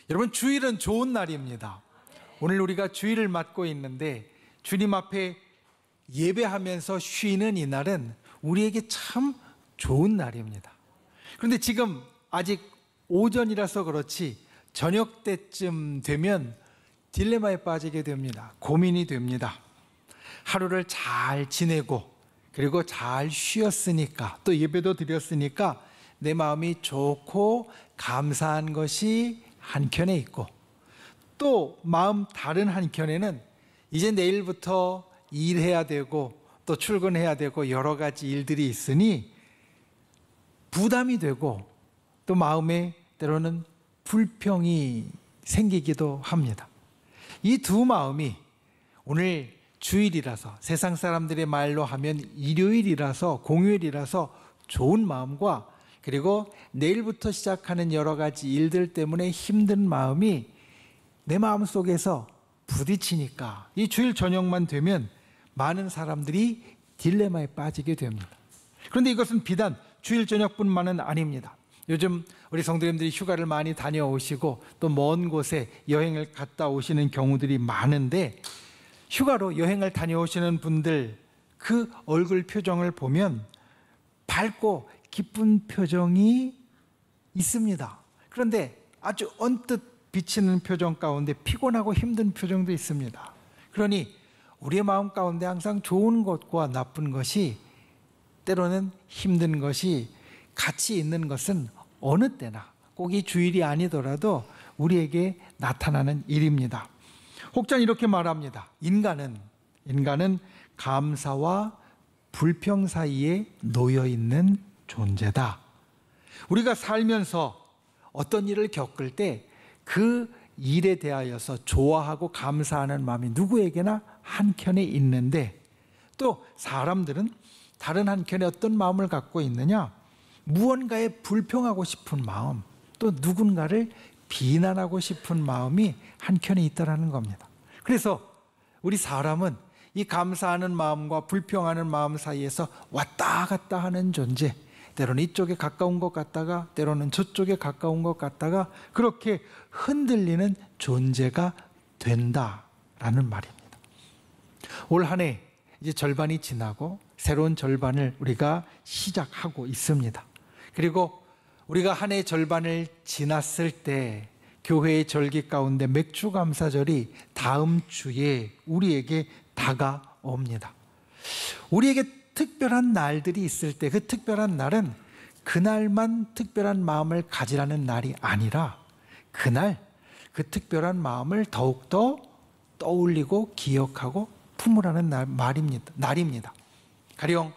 여러분, 주일은 좋은 날입니다. 오늘 우리가 주일을 맞고 있는데 주님 앞에 예배하면서 쉬는 이 날은 우리에게 참 좋은 날입니다. 그런데 지금 아직 오전이라서 그렇지 저녁 때쯤 되면 딜레마에 빠지게 됩니다. 고민이 됩니다. 하루를 잘 지내고 그리고 잘 쉬었으니까, 또 예배도 드렸으니까 내 마음이 좋고 감사한 것이 한켠에 있고, 또 마음 다른 한켠에는 이제 내일부터 일해야 되고 또 출근해야 되고 여러 가지 일들이 있으니 부담이 되고 또 마음에 때로는 불평이 생기기도 합니다. 이 두 마음이 오늘 주일이라서, 세상 사람들의 말로 하면 일요일이라서, 공휴일이라서 좋은 마음과, 그리고 내일부터 시작하는 여러 가지 일들 때문에 힘든 마음이 내 마음 속에서 부딪히니까 이 주일 저녁만 되면 많은 사람들이 딜레마에 빠지게 됩니다. 그런데 이것은 비단 주일 저녁뿐만은 아닙니다. 요즘 우리 성도님들이 휴가를 많이 다녀오시고 또 먼 곳에 여행을 갔다 오시는 경우들이 많은데, 휴가로 여행을 다녀오시는 분들 그 얼굴 표정을 보면 밝고 기쁜 표정이 있습니다. 그런데 아주 언뜻 비치는 표정 가운데 피곤하고 힘든 표정도 있습니다. 그러니 우리의 마음 가운데 항상 좋은 것과 나쁜 것이, 때로는 힘든 것이 같이 있는 것은 어느 때나 꼭 이 주일이 아니더라도 우리에게 나타나는 일입니다. 혹자는 이렇게 말합니다. 인간은 감사와 불평 사이에 놓여 있는 존재다. 우리가 살면서 어떤 일을 겪을 때 그 일에 대하여서 좋아하고 감사하는 마음이 누구에게나 한켠에 있는데, 또 사람들은 다른 한켠에 어떤 마음을 갖고 있느냐? 무언가에 불평하고 싶은 마음, 또 누군가를 비난하고 싶은 마음이 한켠에 있다라는 겁니다. 그래서 우리 사람은 이 감사하는 마음과 불평하는 마음 사이에서 왔다 갔다 하는 존재, 때로는 이쪽에 가까운 것 같다가 때로는 저쪽에 가까운 것 같다가 그렇게 흔들리는 존재가 된다라는 말입니다. 올 한 해 이제 절반이 지나고 새로운 절반을 우리가 시작하고 있습니다. 그리고 우리가 한 해 절반을 지났을 때 교회의 절기 가운데 맥주감사절이 다음 주에 우리에게 다가옵니다. 우리에게 특별한 날들이 있을 때 그 특별한 날은 그날만 특별한 마음을 가지라는 날이 아니라 그날 그 특별한 마음을 더욱더 떠올리고 기억하고 품으라는 날입니다. 가령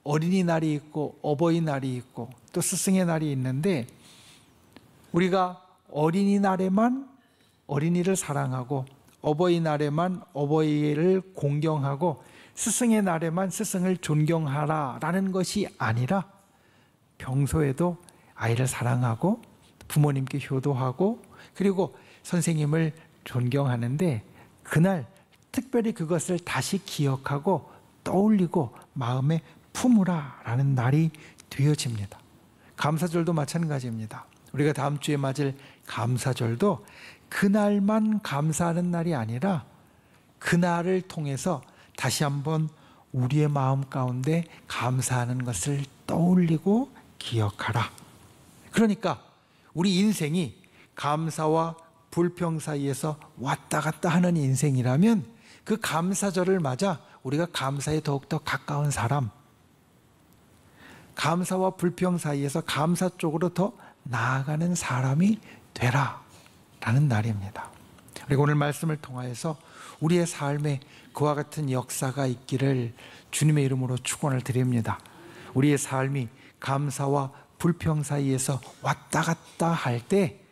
어린이날이 있고 어버이날이 있고 또 스승의 날이 있는데, 우리가 어린이날에만 어린이를 사랑하고 어버이날에만 어버이를 공경하고 스승의 날에만 스승을 존경하라라는 것이 아니라 평소에도 아이를 사랑하고 부모님께 효도하고 그리고 선생님을 존경하는데, 그날 특별히 그것을 다시 기억하고 떠올리고 마음에 품으라라는 날이 되어집니다. 감사절도 마찬가지입니다. 우리가 다음 주에 맞을 감사절도 그날만 감사하는 날이 아니라 그날을 통해서 다시 한번 우리의 마음 가운데 감사하는 것을 떠올리고 기억하라. 그러니까 우리 인생이 감사와 불평 사이에서 왔다 갔다 하는 인생이라면 그 감사절을 맞아 우리가 감사에 더욱더 가까운 사람, 감사와 불평 사이에서 감사 쪽으로 더 나아가는 사람이 되라라는 날입니다. 그리고 오늘 말씀을 통하여서 우리의 삶에 그와 같은 역사가 있기를 주님의 이름으로 축원을 드립니다. 우리의 삶이 감사와 불평 사이에서 왔다 갔다 할 때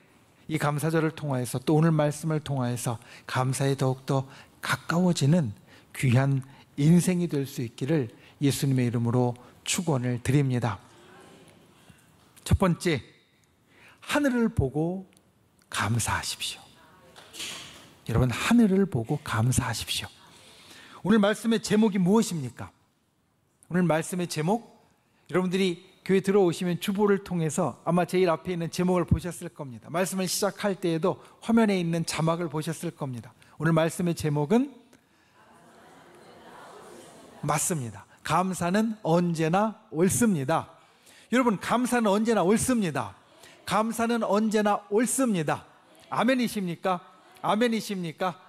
이 감사절을 통하여서 또 오늘 말씀을 통하여서 감사에 더욱더 가까워지는 귀한 인생이 될 수 있기를 예수님의 이름으로 축원을 드립니다. 첫 번째, 하늘을 보고 감사하십시오. 여러분, 하늘을 보고 감사하십시오. 오늘 말씀의 제목이 무엇입니까? 오늘 말씀의 제목, 여러분들이 교회 들어오시면 주보를 통해서 아마 제일 앞에 있는 제목을 보셨을 겁니다. 말씀을 시작할 때에도 화면에 있는 자막을 보셨을 겁니다. 오늘 말씀의 제목은 맞습니다. 감사는 언제나 옳습니다. 여러분, 감사는 언제나 옳습니다. 감사는 언제나 옳습니다. 아멘이십니까? 아멘이십니까?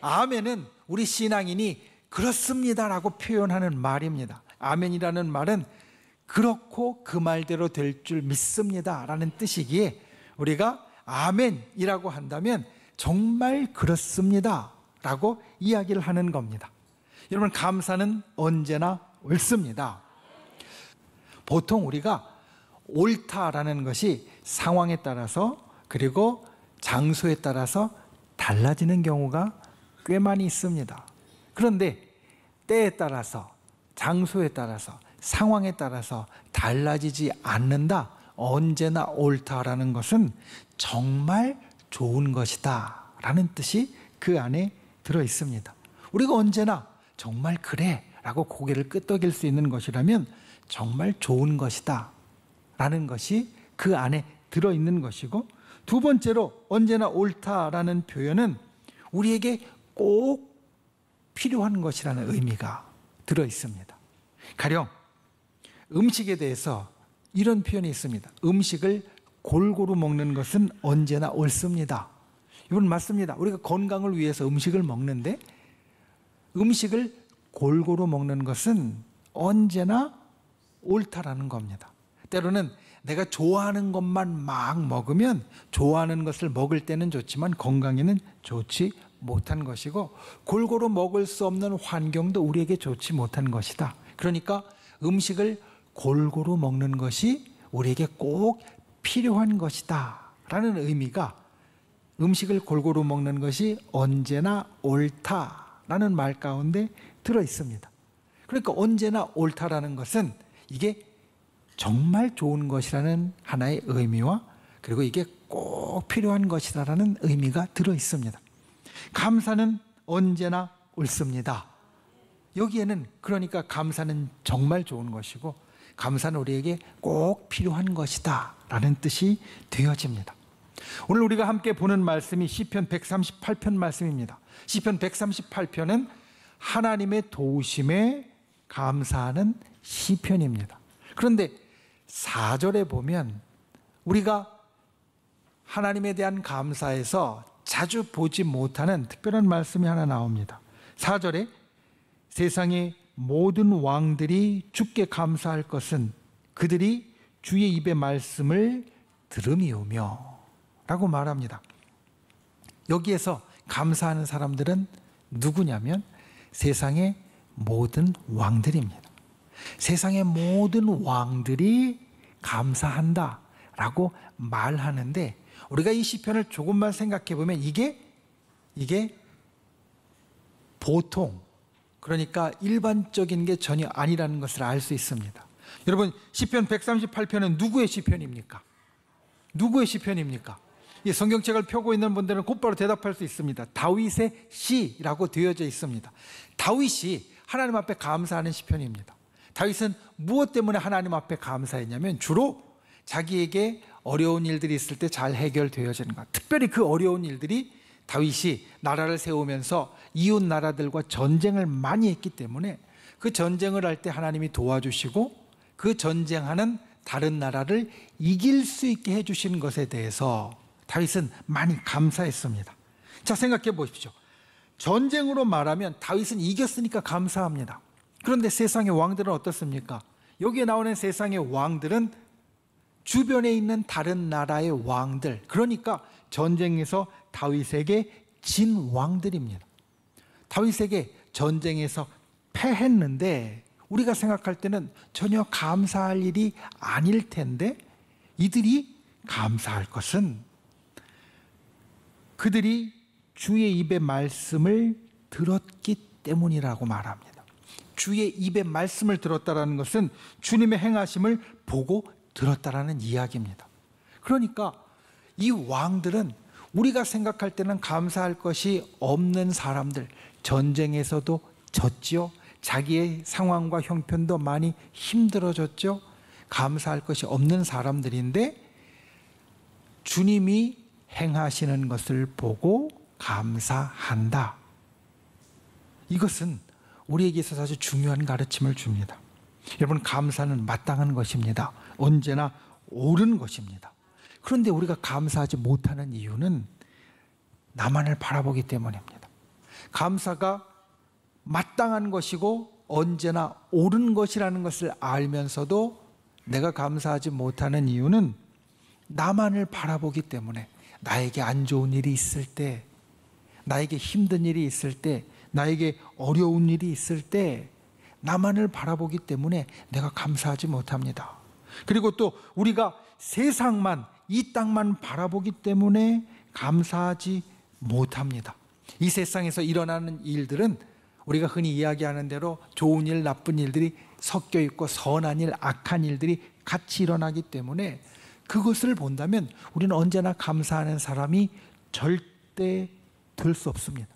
아멘은 우리 신앙인이 그렇습니다라고 표현하는 말입니다. 아멘이라는 말은 그렇고 그 말대로 될 줄 믿습니다라는 뜻이기에 우리가 아멘이라고 한다면 정말 그렇습니다라고 이야기를 하는 겁니다. 여러분, 감사는 언제나 옳습니다. 보통 우리가 옳다라는 것이 상황에 따라서 그리고 장소에 따라서 달라지는 경우가 꽤 많이 있습니다. 그런데 때에 따라서, 장소에 따라서, 상황에 따라서 달라지지 않는다, 언제나 옳다라는 것은 정말 좋은 것이다 라는 뜻이 그 안에 들어 있습니다. 우리가 언제나 정말 그래 라고 고개를 끄덕일 수 있는 것이라면 정말 좋은 것이다 라는 것이 그 안에 들어있는 것이고, 두 번째로 언제나 옳다라는 표현은 우리에게 꼭 필요한 것이라는 의미가 들어있습니다. 가령 음식에 대해서 이런 표현이 있습니다. 음식을 골고루 먹는 것은 언제나 옳습니다. 이건 맞습니다. 우리가 건강을 위해서 음식을 먹는데 음식을 골고루 먹는 것은 언제나 옳다라는 겁니다. 때로는 내가 좋아하는 것만 막 먹으면 좋아하는 것을 먹을 때는 좋지만 건강에는 좋지 못한 것이고, 골고루 먹을 수 없는 환경도 우리에게 좋지 못한 것이다. 그러니까 음식을 골고루 먹는 것이 우리에게 꼭 필요한 것이다 라는 의미가 음식을 골고루 먹는 것이 언제나 옳다라는 말 가운데 들어 있습니다. 그러니까 언제나 옳다라는 것은 이게 정말 좋은 것이라는 하나의 의미와 그리고 이게 꼭 필요한 것이라는 의미가 들어 있습니다. 감사는 언제나 옳습니다. 여기에는 그러니까 감사는 정말 좋은 것이고 감사는 우리에게 꼭 필요한 것이다 라는 뜻이 되어집니다. 오늘 우리가 함께 보는 말씀이 시편 138편 말씀입니다. 시편 138편은 하나님의 도우심에 감사하는 시편입니다. 그런데 4절에 보면 우리가 하나님에 대한 감사에서 자주 보지 못하는 특별한 말씀이 하나 나옵니다. 4절에 세상의 모든 왕들이 주께 감사할 것은 그들이 주의 입의 말씀을 들음이오며 라고 말합니다. 여기에서 감사하는 사람들은 누구냐면 세상의 모든 왕들입니다. 세상의 모든 왕들이 감사한다 라고 말하는데, 우리가 이 시편을 조금만 생각해 보면 이게 보통, 그러니까 일반적인 게 전혀 아니라는 것을 알 수 있습니다. 여러분, 시편 138편은 누구의 시편입니까? 누구의 시편입니까? 이 성경책을 펴고 있는 분들은 곧바로 대답할 수 있습니다. 다윗의 시라고 되어져 있습니다. 다윗이 하나님 앞에 감사하는 시편입니다. 다윗은 무엇 때문에 하나님 앞에 감사했냐면 주로 자기에게 어려운 일들이 있을 때 잘 해결되어지는 것, 특별히 그 어려운 일들이 다윗이 나라를 세우면서 이웃 나라들과 전쟁을 많이 했기 때문에 그 전쟁을 할 때 하나님이 도와주시고 그 전쟁하는 다른 나라를 이길 수 있게 해주신 것에 대해서 다윗은 많이 감사했습니다. 자, 생각해 보십시오. 전쟁으로 말하면 다윗은 이겼으니까 감사합니다. 그런데 세상의 왕들은 어떻습니까? 여기에 나오는 세상의 왕들은 주변에 있는 다른 나라의 왕들, 그러니까 전쟁에서 다윗에게 진 왕들입니다. 다윗에게 전쟁에서 패했는데 우리가 생각할 때는 전혀 감사할 일이 아닐 텐데, 이들이 감사할 것은 그들이 주의 입의 말씀을 들었기 때문이라고 말합니다. 주의 입의 말씀을 들었다는 것은 주님의 행하심을 보고 들었다라는 이야기입니다. 그러니까 이 왕들은 우리가 생각할 때는 감사할 것이 없는 사람들, 전쟁에서도 졌지요. 자기의 상황과 형편도 많이 힘들어졌죠. 감사할 것이 없는 사람들인데 주님이 행하시는 것을 보고 감사한다. 이것은 우리에게 있어서 아주 중요한 가르침을 줍니다. 여러분, 감사는 마땅한 것입니다. 언제나 옳은 것입니다. 그런데 우리가 감사하지 못하는 이유는 나만을 바라보기 때문입니다. 감사가 마땅한 것이고 언제나 옳은 것이라는 것을 알면서도 내가 감사하지 못하는 이유는 나만을 바라보기 때문에, 나에게 안 좋은 일이 있을 때, 나에게 힘든 일이 있을 때, 나에게 어려운 일이 있을 때 나만을 바라보기 때문에 내가 감사하지 못합니다. 그리고 또 우리가 세상만, 이 땅만 바라보기 때문에 감사하지 못합니다. 이 세상에서 일어나는 일들은 우리가 흔히 이야기하는 대로 좋은 일, 나쁜 일들이 섞여 있고 선한 일, 악한 일들이 같이 일어나기 때문에 그것을 본다면 우리는 언제나 감사하는 사람이 절대 될 수 없습니다.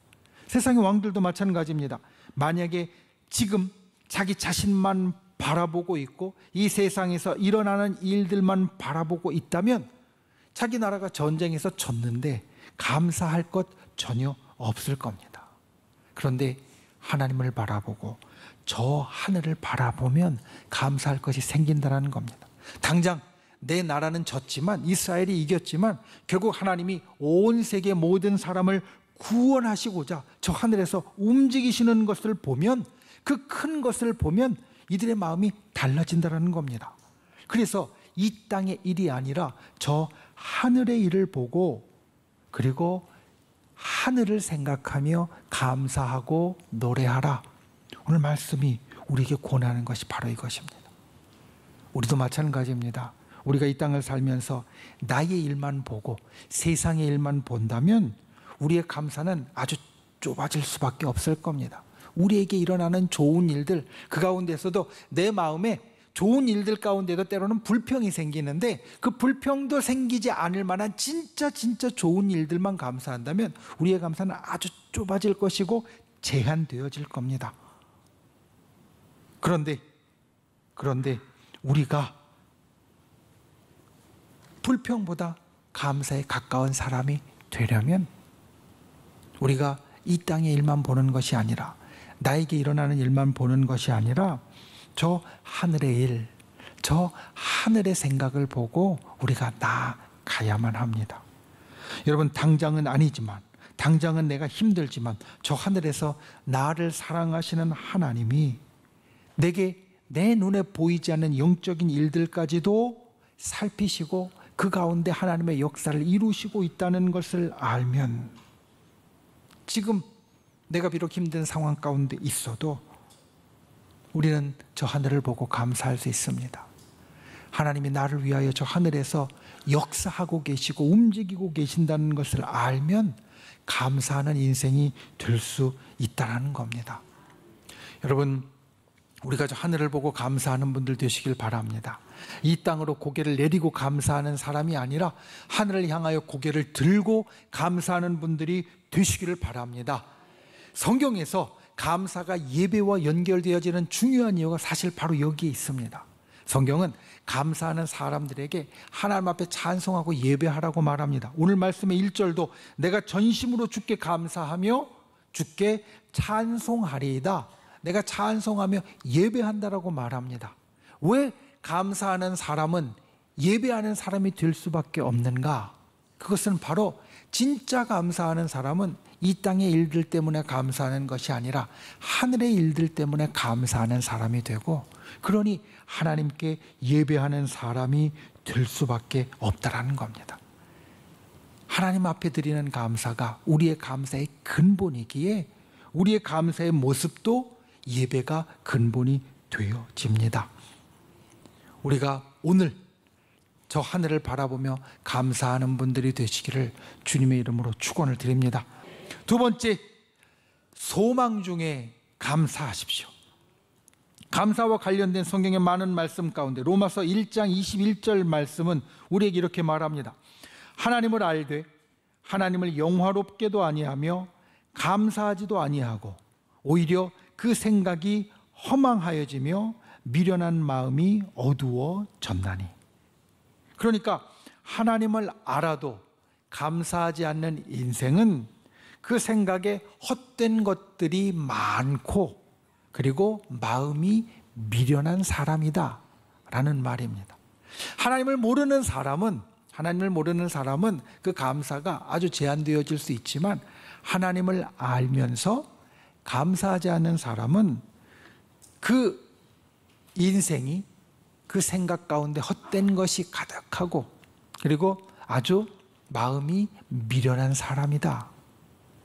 세상의 왕들도 마찬가지입니다. 만약에 지금 자기 자신만 바라보고 있고 이 세상에서 일어나는 일들만 바라보고 있다면 자기 나라가 전쟁에서 졌는데 감사할 것 전혀 없을 겁니다. 그런데 하나님을 바라보고 저 하늘을 바라보면 감사할 것이 생긴다는 겁니다. 당장 내 나라는 졌지만, 이스라엘이 이겼지만 결국 하나님이 온 세계 모든 사람을 구원하시고자 저 하늘에서 움직이시는 것을 보면, 그 큰 것을 보면 이들의 마음이 달라진다는 겁니다. 그래서 이 땅의 일이 아니라 저 하늘의 일을 보고, 그리고 하늘을 생각하며 감사하고 노래하라. 오늘 말씀이 우리에게 권하는 것이 바로 이것입니다. 우리도 마찬가지입니다. 우리가 이 땅을 살면서 나의 일만 보고 세상의 일만 본다면 우리의 감사는 아주 좁아질 수밖에 없을 겁니다. 우리에게 일어나는 좋은 일들, 그 가운데서도 내 마음에 좋은 일들 가운데도 때로는 불평이 생기는데 그 불평도 생기지 않을 만한 진짜 좋은 일들만 감사한다면 우리의 감사는 아주 좁아질 것이고 제한되어질 겁니다. 그런데 우리가 불평보다 감사에 가까운 사람이 되려면 우리가 이 땅의 일만 보는 것이 아니라, 나에게 일어나는 일만 보는 것이 아니라 저 하늘의 일, 저 하늘의 생각을 보고 우리가 나아가야만 합니다. 여러분, 당장은 아니지만, 당장은 내가 힘들지만 저 하늘에서 나를 사랑하시는 하나님이 내게 내 눈에 보이지 않는 영적인 일들까지도 살피시고 그 가운데 하나님의 역사를 이루시고 있다는 것을 알면, 지금 내가 비록 힘든 상황 가운데 있어도 우리는 저 하늘을 보고 감사할 수 있습니다. 하나님이 나를 위하여 저 하늘에서 역사하고 계시고 움직이고 계신다는 것을 알면 감사하는 인생이 될 수 있다는 겁니다. 여러분, 우리가 저 하늘을 보고 감사하는 분들 되시길 바랍니다. 이 땅으로 고개를 내리고 감사하는 사람이 아니라 하늘을 향하여 고개를 들고 감사하는 분들이 되시기를 바랍니다. 성경에서 감사가 예배와 연결되어지는 중요한 이유가 사실 바로 여기에 있습니다. 성경은 감사하는 사람들에게 하나님 앞에 찬송하고 예배하라고 말합니다. 오늘 말씀의 1절도 내가 전심으로 주께 감사하며 주께 찬송하리이다. 내가 찬송하며 예배한다라고 말합니다. 왜 감사하는 사람은 예배하는 사람이 될 수밖에 없는가? 그것은 바로 진짜 감사하는 사람은 이 땅의 일들 때문에 감사하는 것이 아니라 하늘의 일들 때문에 감사하는 사람이 되고, 그러니 하나님께 예배하는 사람이 될 수밖에 없다라는 겁니다. 하나님 앞에 드리는 감사가 우리의 감사의 근본이기에 우리의 감사의 모습도 예배가 근본이 되어집니다. 우리가 오늘 저 하늘을 바라보며 감사하는 분들이 되시기를 주님의 이름으로 축원을 드립니다. 두 번째, 소망 중에 감사하십시오. 감사와 관련된 성경의 많은 말씀 가운데 로마서 1장 21절 말씀은 우리에게 이렇게 말합니다. 하나님을 알되 하나님을 영화롭게도 아니하며 감사하지도 아니하고 오히려 그 생각이 허망하여지며 미련한 마음이 어두워졌나니. 그러니까 하나님을 알아도 감사하지 않는 인생은 그 생각에 헛된 것들이 많고 그리고 마음이 미련한 사람이다 라는 말입니다. 하나님을 모르는 사람은 그 감사가 아주 제한되어질 수 있지만, 하나님을 알면서 감사하지 않는 사람은 그 인생이 그 생각 가운데 헛된 것이 가득하고 그리고 아주 마음이 미련한 사람이다.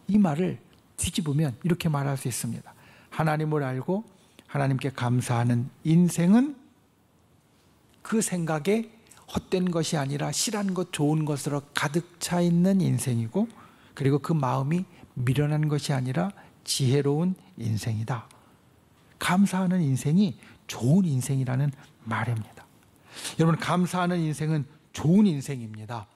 이 말을 뒤집으면 이렇게 말할 수 있습니다. 하나님을 알고 하나님께 감사하는 인생은 그 생각에 헛된 것이 아니라 실한 것, 좋은 것으로 가득 차 있는 인생이고, 그리고 그 마음이 미련한 것이 아니라 지혜로운 인생이다. 감사하는 인생이 좋은 인생이라는 말입니다. 여러분, 감사하는 인생은 좋은 인생입니다.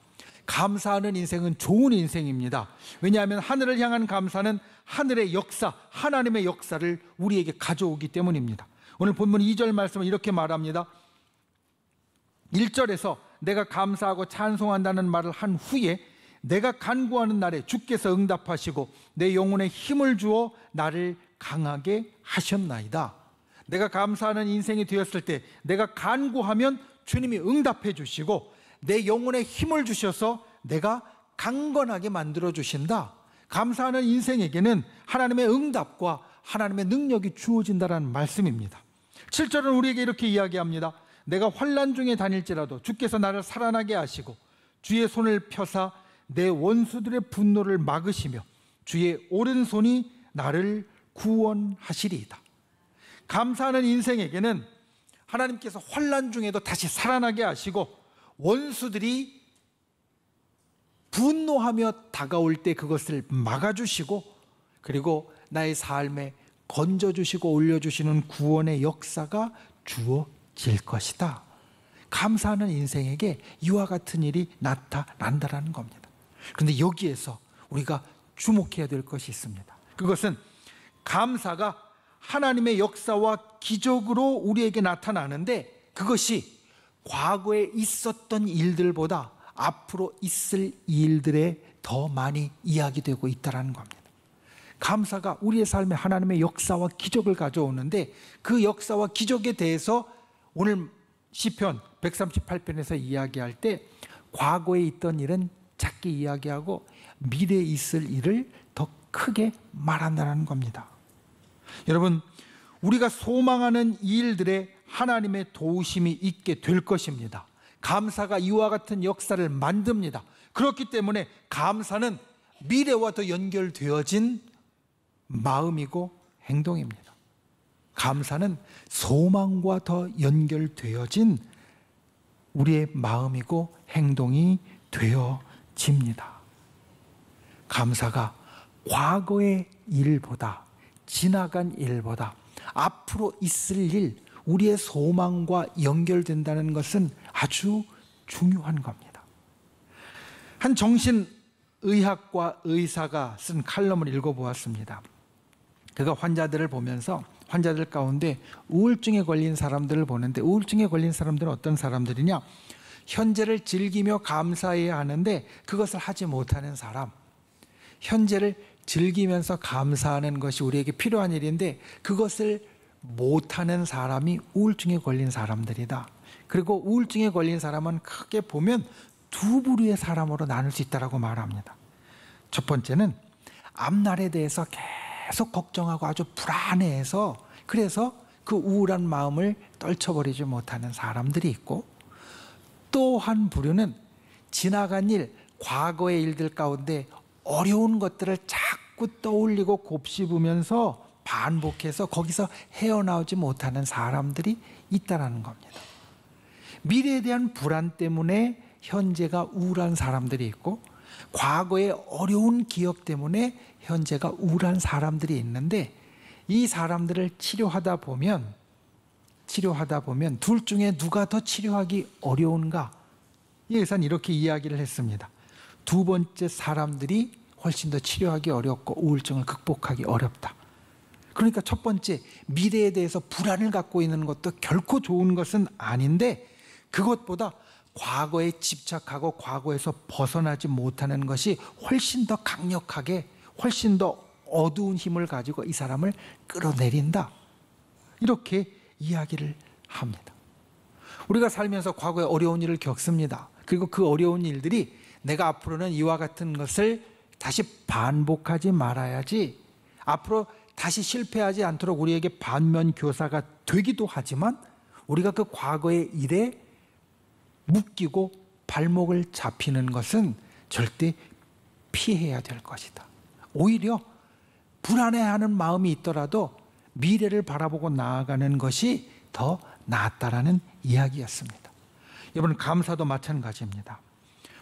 감사하는 인생은 좋은 인생입니다. 왜냐하면 하늘을 향한 감사는 하늘의 역사, 하나님의 역사를 우리에게 가져오기 때문입니다. 오늘 본문 2절 말씀은 이렇게 말합니다. 1절에서 내가 감사하고 찬송한다는 말을 한 후에 내가 간구하는 날에 주께서 응답하시고 내 영혼에 힘을 주어 나를 강하게 하셨나이다. 내가 감사하는 인생이 되었을 때 내가 간구하면 주님이 응답해 주시고 내 영혼에 힘을 주셔서 내가 강건하게 만들어 주신다. 감사하는 인생에게는 하나님의 응답과 하나님의 능력이 주어진다는 말씀입니다. 7절은 우리에게 이렇게 이야기합니다. 내가 환난 중에 다닐지라도 주께서 나를 살아나게 하시고 주의 손을 펴사 내 원수들의 분노를 막으시며 주의 오른손이 나를 구원하시리이다. 감사하는 인생에게는 하나님께서 환난 중에도 다시 살아나게 하시고 원수들이 분노하며 다가올 때 그것을 막아주시고 그리고 나의 삶에 건져주시고 올려주시는 구원의 역사가 주어질 것이다. 감사하는 인생에게 이와 같은 일이 나타난다는 겁니다. 그런데 여기에서 우리가 주목해야 될 것이 있습니다. 그것은 감사가 하나님의 역사와 기적으로 우리에게 나타나는데 그것이 과거에 있었던 일들보다 앞으로 있을 일들에 더 많이 이야기되고 있다는 겁니다. 감사가 우리의 삶에 하나님의 역사와 기적을 가져오는데 그 역사와 기적에 대해서 오늘 시편 138편에서 이야기할 때 과거에 있던 일은 작게 이야기하고 미래에 있을 일을 더 크게 말한다는 겁니다. 여러분, 우리가 소망하는 일들에 하나님의 도우심이 있게 될 것입니다. 감사가 이와 같은 역사를 만듭니다. 그렇기 때문에 감사는 미래와 더 연결되어진 마음이고 행동입니다. 감사는 소망과 더 연결되어진 우리의 마음이고 행동이 되어집니다. 감사가 과거의 일보다, 지나간 일보다 앞으로 있을 일, 우리의 소망과 연결된다는 것은 아주 중요한 겁니다. 한 정신의학과 의사가 쓴 칼럼을 읽어보았습니다. 그가 환자들을 보면서 환자들 가운데 우울증에 걸린 사람들을 보는데, 우울증에 걸린 사람들은 어떤 사람들이냐? 현재를 즐기며 감사해야 하는데 그것을 하지 못하는 사람. 현재를 즐기면서 감사하는 것이 우리에게 필요한 일인데 그것을 못하는 사람이 우울증에 걸린 사람들이다. 그리고 우울증에 걸린 사람은 크게 보면 두 부류의 사람으로 나눌 수 있다고 말합니다. 첫 번째는 앞날에 대해서 계속 걱정하고 아주 불안해해서 그래서 그 우울한 마음을 떨쳐버리지 못하는 사람들이 있고, 또 한 부류는 지나간 일, 과거의 일들 가운데 어려운 것들을 자꾸 떠올리고 곱씹으면서 반복해서 거기서 헤어나오지 못하는 사람들이 있다는 겁니다. 미래에 대한 불안 때문에 현재가 우울한 사람들이 있고, 과거의 어려운 기억 때문에 현재가 우울한 사람들이 있는데, 이 사람들을 치료하다 보면 둘 중에 누가 더 치료하기 어려운가? 이 의사는 이렇게 이야기를 했습니다. 두 번째 사람들이 훨씬 더 치료하기 어렵고 우울증을 극복하기 어렵다. 그러니까 첫 번째, 미래에 대해서 불안을 갖고 있는 것도 결코 좋은 것은 아닌데, 그것보다 과거에 집착하고 과거에서 벗어나지 못하는 것이 훨씬 더 강력하게, 훨씬 더 어두운 힘을 가지고 이 사람을 끌어내린다, 이렇게 이야기를 합니다. 우리가 살면서 과거에 어려운 일을 겪습니다. 그리고 그 어려운 일들이 내가 앞으로는 이와 같은 것을 다시 반복하지 말아야지, 앞으로 다시 실패하지 않도록 우리에게 반면 교사가 되기도 하지만, 우리가 그 과거의 일에 묶이고 발목을 잡히는 것은 절대 피해야 될 것이다. 오히려 불안해하는 마음이 있더라도 미래를 바라보고 나아가는 것이 더 낫다라는 이야기였습니다. 여러분, 감사도 마찬가지입니다.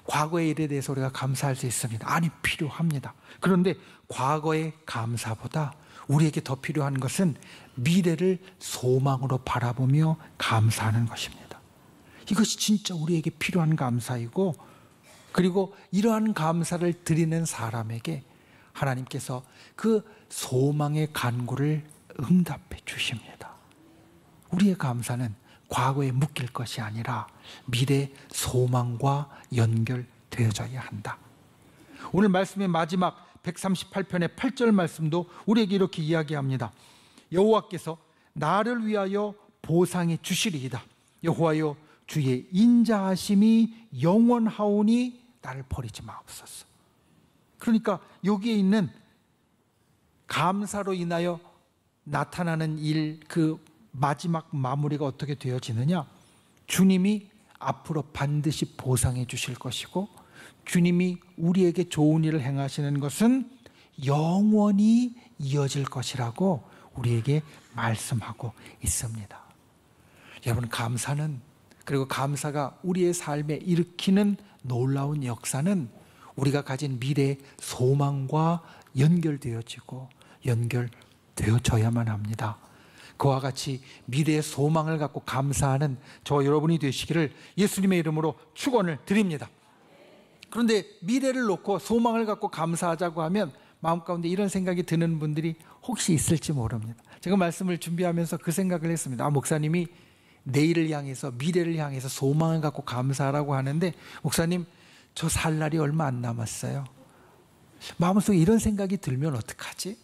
과거의 일에 대해서 우리가 감사할 수 있습니다. 아니, 필요합니다. 그런데 과거의 감사보다 우리에게 더 필요한 것은 미래를 소망으로 바라보며 감사하는 것입니다. 이것이 진짜 우리에게 필요한 감사이고, 그리고 이러한 감사를 드리는 사람에게 하나님께서 그 소망의 간구를 응답해 주십니다. 우리의 감사는 과거에 묶일 것이 아니라 미래 소망과 연결되어져야 한다. 오늘 말씀의 마지막 138편의 8절 말씀도 우리에게 이렇게 이야기합니다. 여호와께서 나를 위하여 보상해 주시리이다. 여호와여, 주의 인자하심이 영원하오니 나를 버리지 마옵소서. 그러니까 여기에 있는 감사로 인하여 나타나는 일, 그 마지막 마무리가 어떻게 되어지느냐? 주님이 앞으로 반드시 보상해 주실 것이고, 주님이 우리에게 좋은 일을 행하시는 것은 영원히 이어질 것이라고 우리에게 말씀하고 있습니다. 여러분, 감사는, 그리고 감사가 우리의 삶에 일으키는 놀라운 역사는 우리가 가진 미래의 소망과 연결되어지고 연결되어져야만 합니다. 그와 같이 미래의 소망을 갖고 감사하는 저 여러분이 되시기를 예수님의 이름으로 축원을 드립니다. 그런데 미래를 놓고 소망을 갖고 감사하자고 하면 마음 가운데 이런 생각이 드는 분들이 혹시 있을지 모릅니다. 제가 말씀을 준비하면서 그 생각을 했습니다. 목사님이 내일을 향해서, 미래를 향해서 소망을 갖고 감사하라고 하는데, 목사님, 저 살 날이 얼마 안 남았어요. 마음속에 이런 생각이 들면 어떡하지?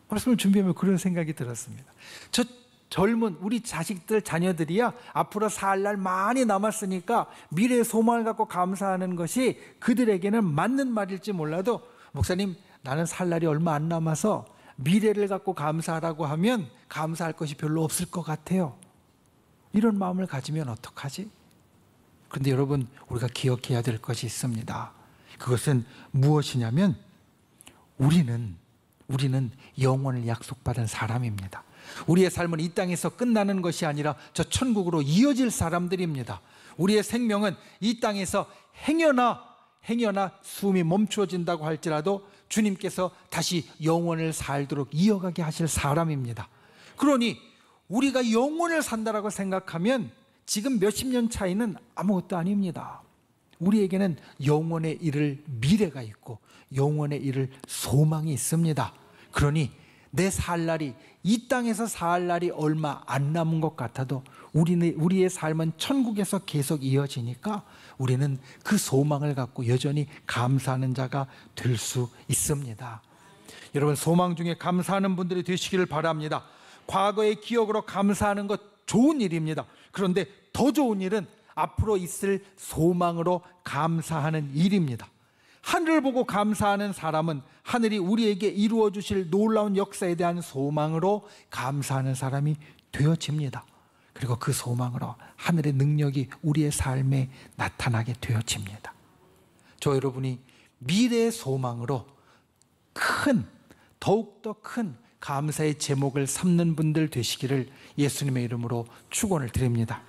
말씀을 준비하면 그런 생각이 들었습니다. 저 젊은 우리 자식들, 자녀들이야 앞으로 살 날 많이 남았으니까 미래의 소망을 갖고 감사하는 것이 그들에게는 맞는 말일지 몰라도, 목사님, 나는 살 날이 얼마 안 남아서 미래를 갖고 감사하라고 하면 감사할 것이 별로 없을 것 같아요. 이런 마음을 가지면 어떡하지? 그런데 여러분, 우리가 기억해야 될 것이 있습니다. 그것은 무엇이냐면, 우리는 영원을 약속받은 사람입니다. 우리의 삶은 이 땅에서 끝나는 것이 아니라 저 천국으로 이어질 사람들입니다. 우리의 생명은 이 땅에서 행여나 숨이 멈추어진다고 할지라도 주님께서 다시 영원을 살도록 이어가게 하실 사람입니다. 그러니 우리가 영원을 산다라고 생각하면 지금 몇십 년 차이는 아무것도 아닙니다. 우리에게는 영원에 이를 미래가 있고 영원에 이를 소망이 있습니다. 그러니 내 살 날이, 이 땅에서 살 날이 얼마 안 남은 것 같아도 우리의 삶은 천국에서 계속 이어지니까 우리는 그 소망을 갖고 여전히 감사하는 자가 될 수 있습니다. 여러분, 소망 중에 감사하는 분들이 되시기를 바랍니다. 과거의 기억으로 감사하는 것 좋은 일입니다. 그런데 더 좋은 일은 앞으로 있을 소망으로 감사하는 일입니다. 하늘을 보고 감사하는 사람은 하늘이 우리에게 이루어 주실 놀라운 역사에 대한 소망으로 감사하는 사람이 되어집니다. 그리고 그 소망으로 하늘의 능력이 우리의 삶에 나타나게 되어집니다. 저 여러분이 미래의 소망으로 더욱더 큰 감사의 제목을 삼는 분들 되시기를 예수님의 이름으로 축원을 드립니다.